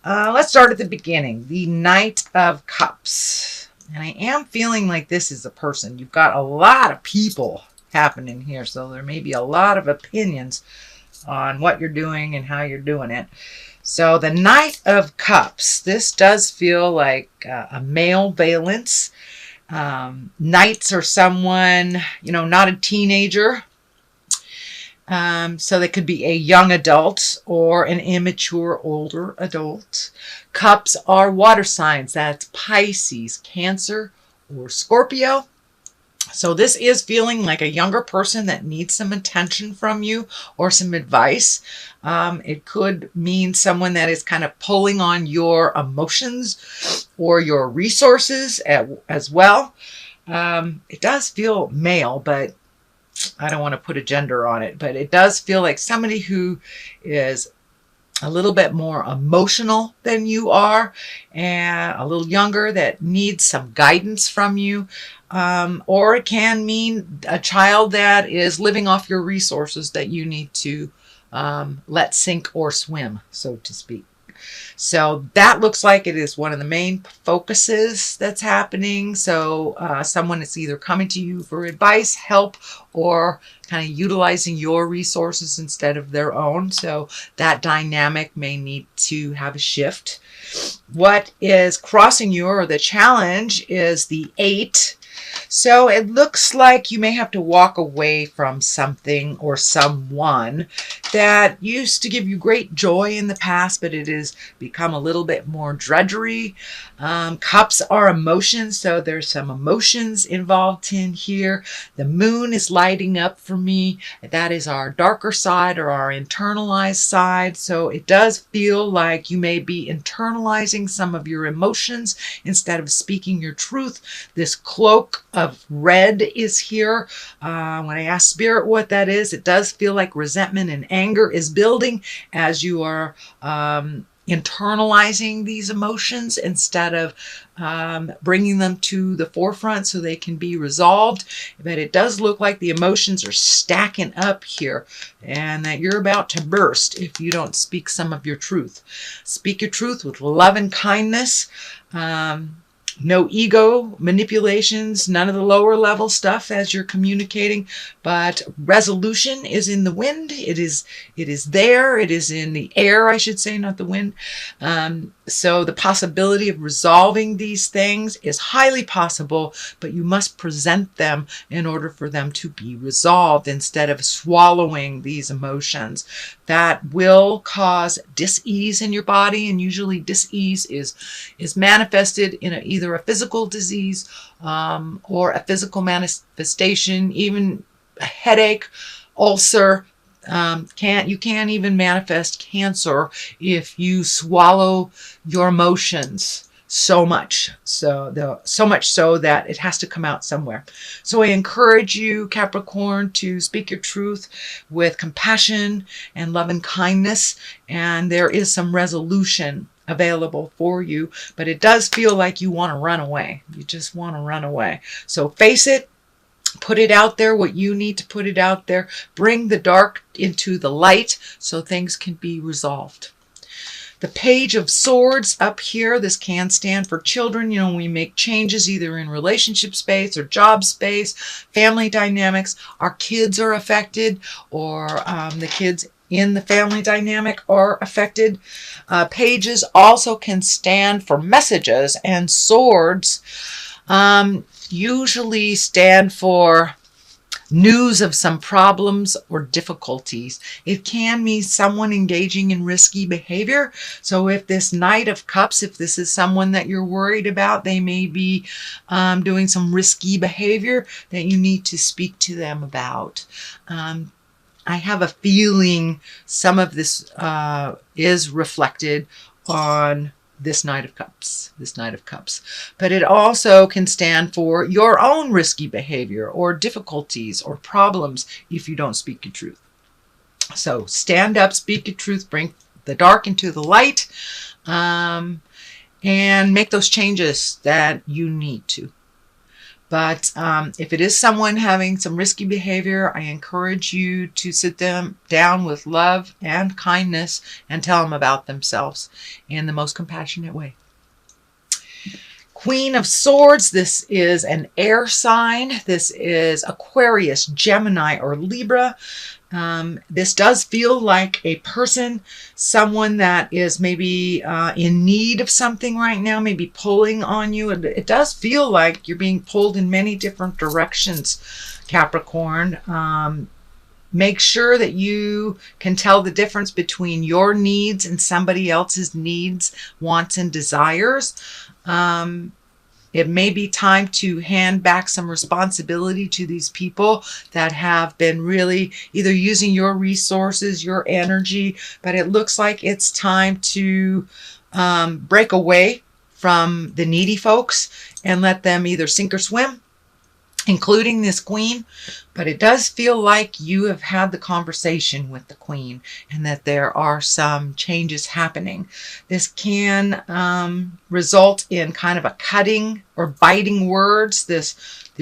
Let's start at the beginning. The Knight of Cups. And I am feeling like this is a person. You've got a lot of people happening here, so there may be a lot of opinions on what you're doing and how you're doing it. So the Knight of Cups. This does feel like a male valence. Knights are someone, not a teenager. So they could be a young adult or an immature older adult. Cups are water signs. That's Pisces, Cancer, or Scorpio. So this is feeling like a younger person that needs some attention from you or some advice. It could mean someone that is kind of pulling on your emotions or your resources as well. It does feel male, but I don't want to put a gender on it, but it does feel like somebody who is a little bit more emotional than you are and a little younger that needs some guidance from you. Or it can mean a child that is living off your resources that you need to let sink or swim, so to speak. So that looks like it is one of the main focuses that's happening. So someone is either coming to you for advice, help, or kind of utilizing your resources instead of their own. So that dynamic may need to have a shift. What is crossing you, or the challenge, is the 8. So it looks like you may have to walk away from something or someone that used to give you great joy in the past, but it has become a little bit more drudgery. Cups are emotions, so there's some emotions involved in here. The moon is lighting up for me. That is our darker side or our internalized side. So it does feel like you may be internalizing some of your emotions instead of speaking your truth. This cloak of red is here. When I ask Spirit what that is, it does feel like resentment and anger is building as you are internalizing these emotions instead of bringing them to the forefront so they can be resolved. But it does look like the emotions are stacking up here and that you're about to burst if you don't speak some of your truth. Speak your truth with love and kindness. No ego manipulations, none of the lower level stuff as you're communicating, but resolution is in the wind. It is there. It is in the air, I should say, not the wind. So the possibility of resolving these things is highly possible, but you must present them in order for them to be resolved instead of swallowing these emotions. That will cause dis-ease in your body, and usually dis-ease is manifested in either a physical disease or a physical manifestation, even a headache, ulcer. You can't even manifest cancer if you swallow your emotions so much so that it has to come out somewhere. So I encourage you, Capricorn, to speak your truth with compassion and love and kindness, and there is some resolution available for you, but it does feel like you want to run away. You just want to run away. So face it. Put it out there, what you need to put it out there. Bring the dark into the light so things can be resolved. The Page of Swords up here, this can stand for children. We make changes either in relationship space or job space, family dynamics. Our kids are affected, or the kids in the family dynamic are affected. Pages also can stand for messages, and swords usually stand for news of some problems or difficulties. It can mean someone engaging in risky behavior. So if this Knight of Cups, if this is someone that you're worried about, they may be doing some risky behavior that you need to speak to them about. I have a feeling some of this is reflected on this Knight of Cups, But it also can stand for your own risky behavior or difficulties or problems if you don't speak your truth. So stand up, speak your truth, bring the dark into the light, and make those changes that you need to. But if it is someone having some risky behavior, I encourage you to sit them down with love and kindness and tell them about themselves in the most compassionate way. Queen of Swords, this is an air sign. This is Aquarius, Gemini, or Libra. This does feel like a person, someone that is maybe in need of something right now, maybe pulling on you. It does feel like you're being pulled in many different directions, Capricorn. Make sure that you can tell the difference between your needs and somebody else's needs, wants, and desires. It may be time to hand back some responsibility to these people that have been really either using your resources, your energy, but it looks like it's time to break away from the needy folks and let them either sink or swim, including this queen. But it does feel like you have had the conversation with the queen and that there are some changes happening. This can result in kind of a cutting or biting words. This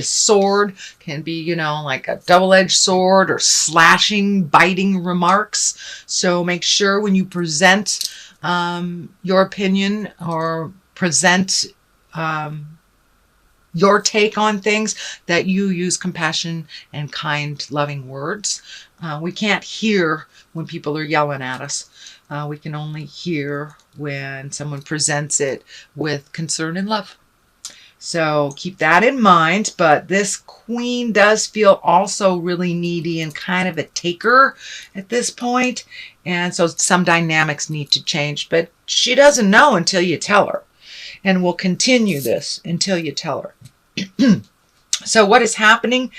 sword can be, you know, like a double-edged sword, or slashing, biting remarks. So make sure when you present your opinion or present your take on things, that you use compassion and kind, loving words. We can't hear when people are yelling at us. We can only hear when someone presents it with concern and love. So keep that in mind. But this queen does feel also really needy and kind of a taker at this point. And so some dynamics need to change. But she doesn't know until you tell her. And we'll continue this until you tell her. So what is happening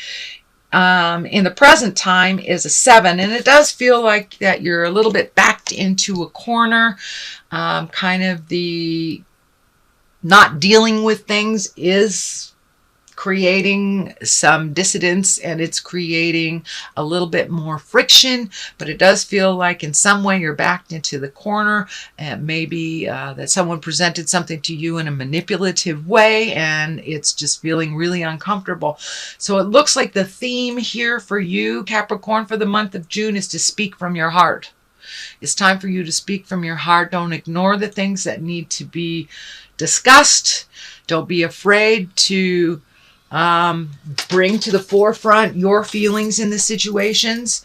in the present time is a 7, and it does feel like that you're a little bit backed into a corner. Kind of the not dealing with things is creating some dissidence, and it's creating a little bit more friction, but it does feel like in some way you're backed into the corner, and maybe that someone presented something to you in a manipulative way and it's just feeling really uncomfortable. So it looks like the theme here for you, Capricorn, for the month of June is to speak from your heart. It's time for you to speak from your heart. Don't ignore the things that need to be discussed. Don't be afraid to bring to the forefront your feelings in the situations,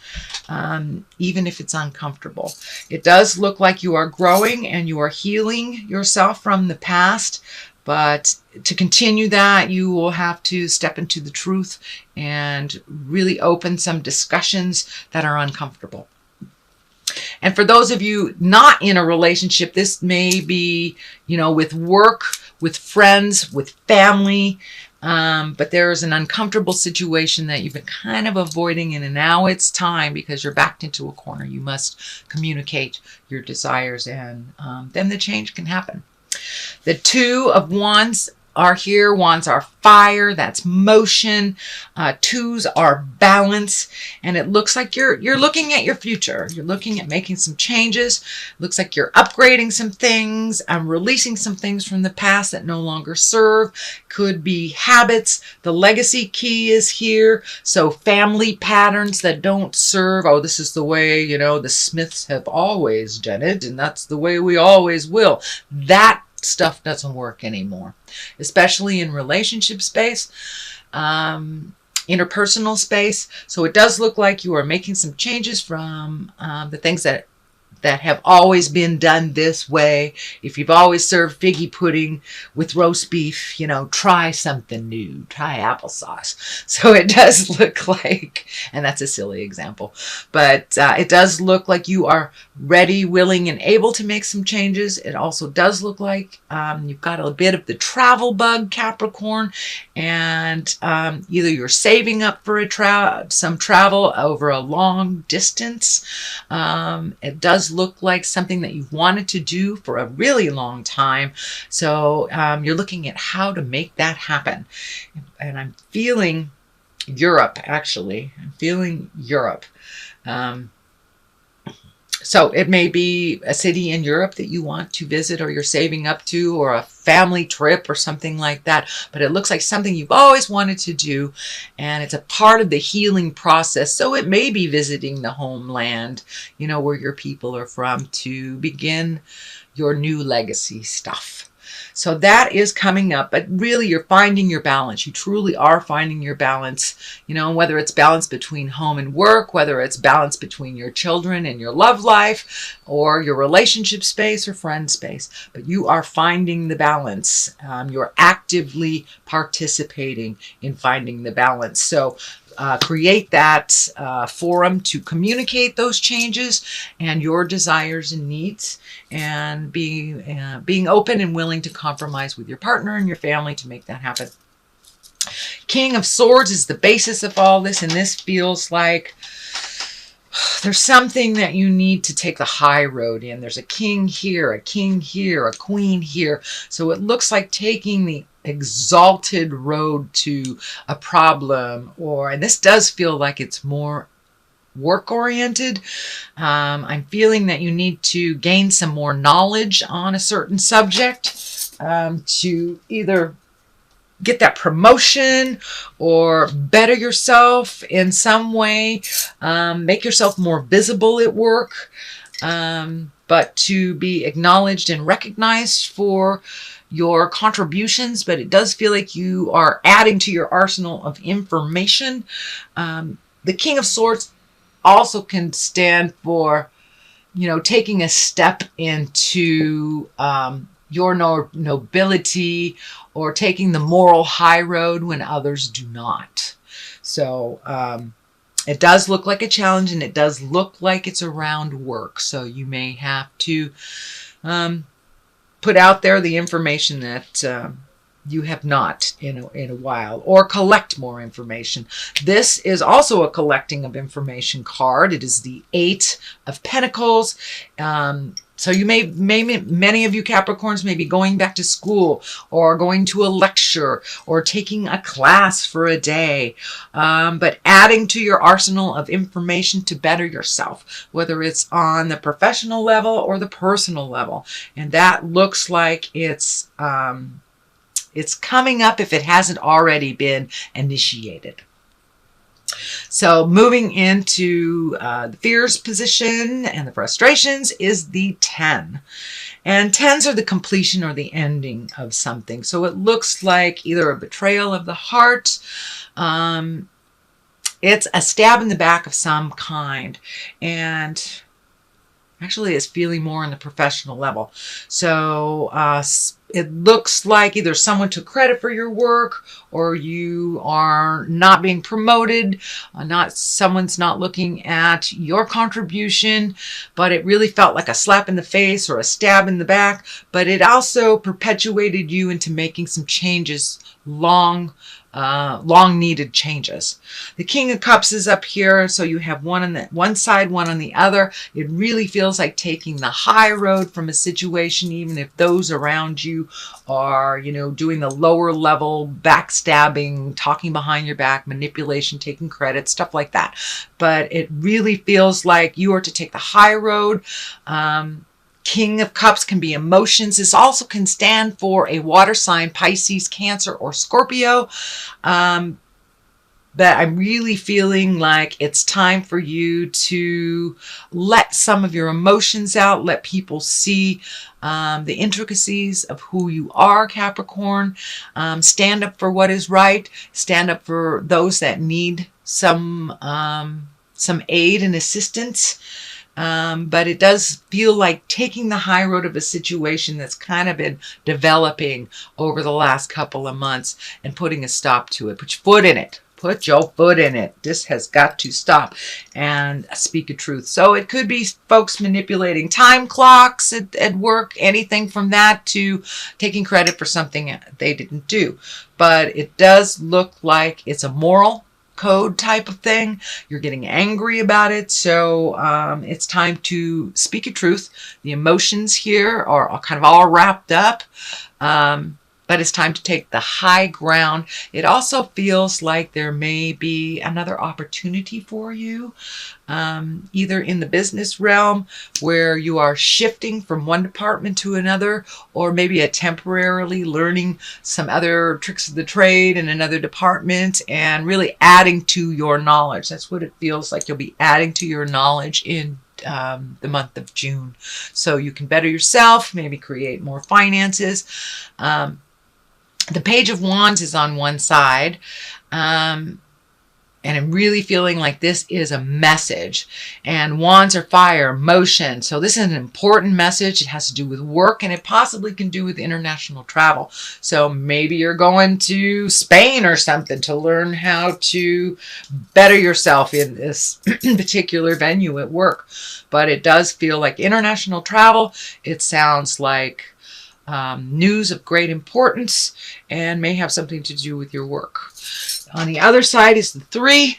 even if it's uncomfortable. It does look like you are growing and you are healing yourself from the past, but to continue that, you will have to step into the truth and really open some discussions that are uncomfortable. And for those of you not in a relationship, this may be, you know, with work, with friends, with family, but there is an uncomfortable situation that you've been kind of avoiding, and now it's time because you're backed into a corner. You must communicate your desires, and then the change can happen. The 2 of Wands are here. Wands are fire. That's motion. 2s are balance. And it looks like you're looking at your future. You're looking at making some changes. Looks like you're upgrading some things. Releasing some things from the past that no longer serve. Could be habits. The legacy key is here. So family patterns that don't serve. Oh, this is the way, you know, the Smiths have always done it, and that's the way we always will. That stuff doesn't work anymore, especially in relationship space, interpersonal space. So it does look like you are making some changes from the things that have always been done this way. If you've always served figgy pudding with roast beef, you know, try something new. Try applesauce. So it does look like, and that's a silly example, but it does look like you are ready, willing, and able to make some changes. It also does look like you've got a bit of the travel bug, Capricorn, and either you're saving up for some travel over a long distance. It does look like something that you've wanted to do for a really long time. So you're looking at how to make that happen. And I'm feeling Europe, actually. I'm feeling Europe. So it may be a city in Europe that you want to visit or you're saving up to, or a family trip or something like that. But it looks like something you've always wanted to do, and it's a part of the healing process. So it may be visiting the homeland, you know, where your people are from, to begin your new legacy stuff. So that is coming up, but really you're finding your balance. You truly are finding your balance, you know, whether it's balance between home and work, whether it's balance between your children and your love life, or your relationship space or friend space. But you are finding the balance. You're actively participating in finding the balance. So create that forum to communicate those changes and your desires and needs, and being open and willing to compromise with your partner and your family to make that happen. King of Swords is the basis of all this, and this feels like there's something that you need to take the high road in. There's a king here, a king here, a queen here. So it looks like taking the exalted road to a problem, and this does feel like it's more work oriented. I'm feeling that you need to gain some more knowledge on a certain subject to either get that promotion or better yourself in some way, make yourself more visible at work, but to be acknowledged and recognized for your contributions. But it does feel like you are adding to your arsenal of information. The King of Swords also can stand for, you know, taking a step into your nobility, or taking the moral high road when others do not. So it does look like a challenge, and it does look like it's around work. So you may have to put out there the information that you have not in a while, or collect more information. This is also a collecting of information card. It is the 8 of Pentacles. So you many of you Capricorns may be going back to school, or going to a lecture, or taking a class for a day, but adding to your arsenal of information to better yourself, whether it's on the professional level or the personal level. And that looks like it's coming up if it hasn't already been initiated. So moving into the fears position and the frustrations is the 10. And 10s are the completion or the ending of something. So it looks like either a betrayal of the heart, it's a stab in the back of some kind. And actually it's feeling more on the professional level. So it looks like either someone took credit for your work, or you are not being promoted, someone's not looking at your contribution, but it really felt like a slap in the face or a stab in the back. But it also perpetuated you into making some changes, long needed changes. The King of Cups is up here, so you have one on one side, one on the other. It really feels like taking the high road from a situation, even if those around you are, you know, doing the lower level backstabbing, talking behind your back, manipulation, taking credit, stuff like that. But it really feels like you are to take the high road. King of Cups can be emotions. This also can stand for a water sign, Pisces, Cancer, or Scorpio. But I'm really feeling like it's time for you to let some of your emotions out, let people see the intricacies of who you are, Capricorn. Stand up for what is right. Stand up for those that need some aid and assistance. But it does feel like taking the high road of a situation that's kind of been developing over the last couple of months and putting a stop to it. Put your foot in it. Put your foot in it. This has got to stop and speak a truth. So it could be folks manipulating time clocks at work, anything from that to taking credit for something they didn't do. But it does look like it's a moral code type of thing. You're getting angry about it. So it's time to speak a truth. The emotions here are kind of all wrapped up. But but it's time to take the high ground. It also feels like there may be another opportunity for you, either in the business realm where you are shifting from one department to another, or maybe a temporarily learning some other tricks of the trade in another department and really adding to your knowledge. That's what it feels like. You'll be adding to your knowledge in the month of June, so you can better yourself, maybe create more finances. The Page of Wands is on one side, and I'm really feeling like this is a message. And wands are fire, motion. So this is an important message. It has to do with work, and it possibly can do with international travel. So maybe you're going to Spain or something to learn how to better yourself in this particular venue at work. But it does feel like international travel. It sounds like news of great importance and may have something to do with your work. On the other side is the 3,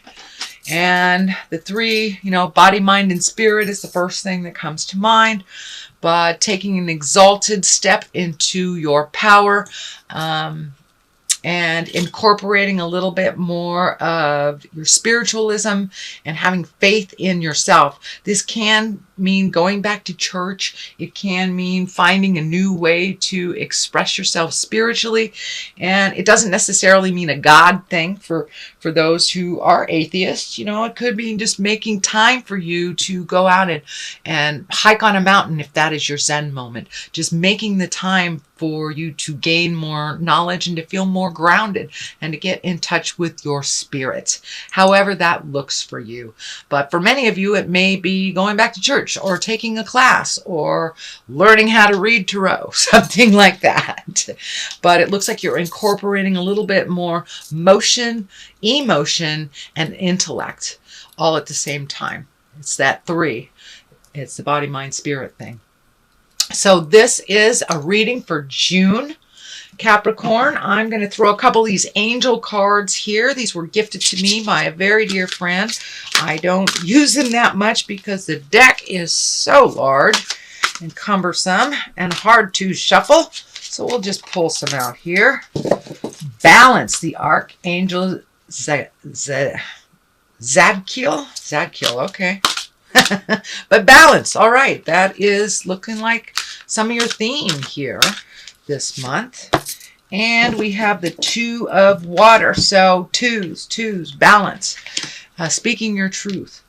and the 3, body, mind, and spirit is the first thing that comes to mind, but taking an exalted step into your power, and incorporating a little bit more of your spiritualism and having faith in yourself. This can mean going back to church. It can mean finding a new way to express yourself spiritually. And it doesn't necessarily mean a God thing for those who are atheists. It could be just making time for you to go out and hike on a mountain if that is your Zen moment. Just making the time for you to gain more knowledge and to feel more grounded and to get in touch with your spirit, however that looks for you. But for many of you, it may be going back to church or taking a class or learning how to read tarot, something like that. But it looks like you're incorporating a little bit more motion, emotion, and intellect all at the same time. It's that 3. It's the body, mind, spirit thing. So this is a reading for June, Capricorn. I'm going to throw a couple of these angel cards here. These were gifted to me by a very dear friend. I don't use them that much because the deck is so large and cumbersome and hard to shuffle. So we'll just pull some out here. Balance, the Archangel Zadkiel. Zadkiel, okay. But balance, all right. That is looking like some of your theme here this month. And we have the 2 of water. So twos, balance, speaking your truth.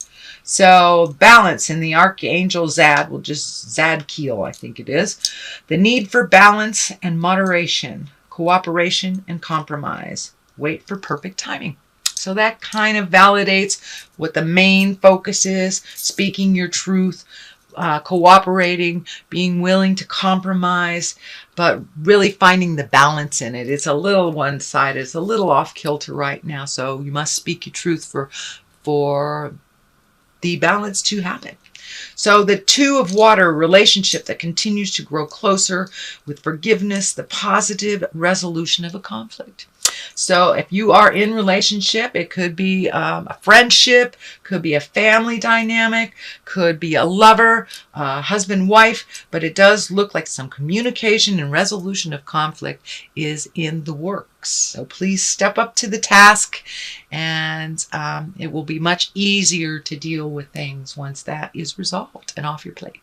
So balance in the Archangel Zad, we'll just Zadkiel, I think it is. The need for balance and moderation, cooperation and compromise. Wait for perfect timing. So that kind of validates what the main focus is, speaking your truth, cooperating, being willing to compromise, but really finding the balance in it. It's a little one-sided, it's a little off kilter right now, so you must speak your truth for the balance to happen. So the 2 of water, relationship that continues to grow closer with forgiveness, the positive resolution of a conflict. So if you are in relationship, it could be a friendship, could be a family dynamic, could be a lover, husband, wife, but it does look like some communication and resolution of conflict is in the works. So please step up to the task, and it will be much easier to deal with things once that is resolved and off your plate.